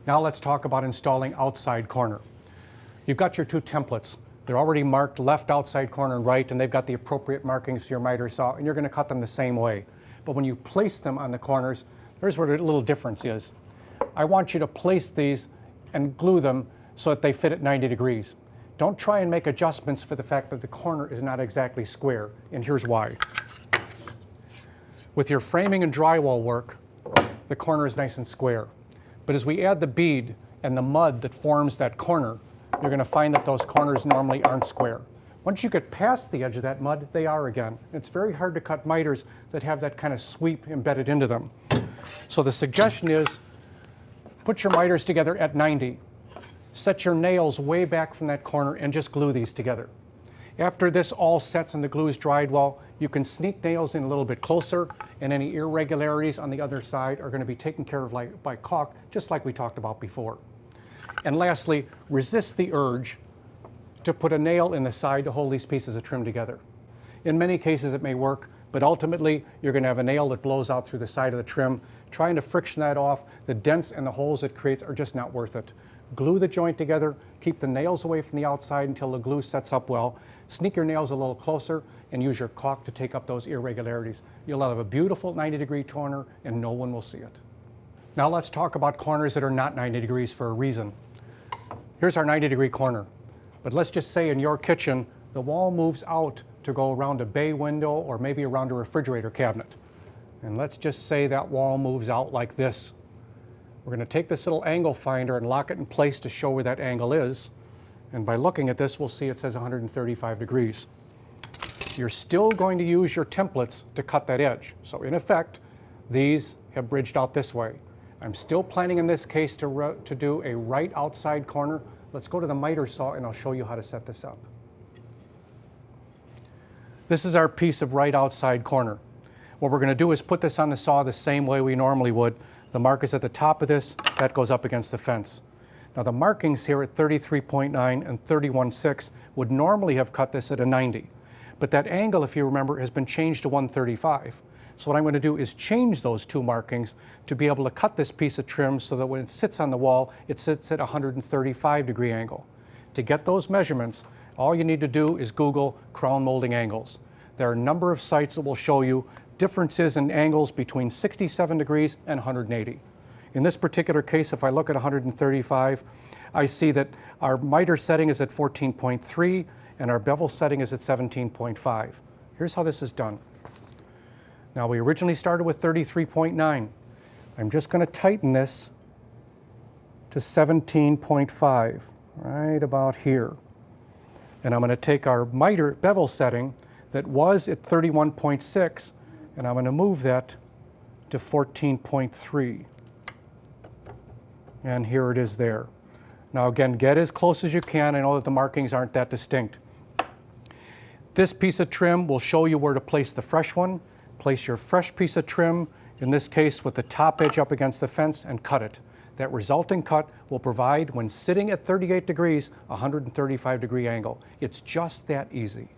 Now let's talk about installing outside corner. You've got your two templates. They're already marked left outside corner and right, and they've got the appropriate markings to your miter saw, and you're going to cut them the same way. But when you place them on the corners, here's where the little difference is. I want you to place these and glue them so that they fit at 90 degrees. Don't try and make adjustments for the fact that the corner is not exactly square, and here's why. With your framing and drywall work, the corner is nice and square. But as we add the bead and the mud that forms that corner, you're going to find that those corners normally aren't square. Once you get past the edge of that mud, they are again. It's very hard to cut miters that have that kind of sweep embedded into them. So the suggestion is, put your miters together at 90. Set your nails way back from that corner and just glue these together. After this all sets and the glue is dried well, you can sneak nails in a little bit closer, and any irregularities on the other side are going to be taken care of by caulk, just like we talked about before. And lastly, resist the urge to put a nail in the side to hold these pieces of trim together. In many cases it may work, but ultimately you're going to have a nail that blows out through the side of the trim. Trying to friction that off, the dents and the holes it creates are just not worth it. Glue the joint together, keep the nails away from the outside until the glue sets up well, sneak your nails a little closer, and use your caulk to take up those irregularities. You'll have a beautiful 90-degree corner and no one will see it. Now let's talk about corners that are not 90 degrees for a reason. Here's our 90-degree corner. But let's just say in your kitchen, the wall moves out to go around a bay window or maybe around a refrigerator cabinet. And let's just say that wall moves out like this. We're going to take this little angle finder and lock it in place to show where that angle is. And by looking at this, we'll see it says 135 degrees. You're still going to use your templates to cut that edge. So in effect, these have bridged out this way. I'm still planning in this case to do a right outside corner. Let's go to the miter saw and I'll show you how to set this up. This is our piece of right outside corner. What we're going to do is put this on the saw the same way we normally would. The mark is at the top of this, that goes up against the fence. Now the markings here at 33.9 and 31.6 would normally have cut this at a 90. But that angle, if you remember, has been changed to 135. So what I'm going to do is change those two markings to be able to cut this piece of trim so that when it sits on the wall, it sits at a 135 degree angle. To get those measurements, all you need to do is Google crown molding angles. There are a number of sites that will show you differences in angles between 67 degrees and 180. In this particular case, if I look at 135, I see that our miter setting is at 14.3 and our bevel setting is at 17.5. Here's how this is done. Now we originally started with 33.9. I'm just going to tighten this to 17.5, right about here. And I'm going to take our miter bevel setting that was at 31.6 and I'm going to move that to 14.3. And here it is there. Now again, get as close as you can. I know that the markings aren't that distinct. This piece of trim will show you where to place the fresh one. Place your fresh piece of trim, in this case with the top edge up against the fence, and cut it. That resulting cut will provide, when sitting at 38 degrees, a 135 degree angle. It's just that easy.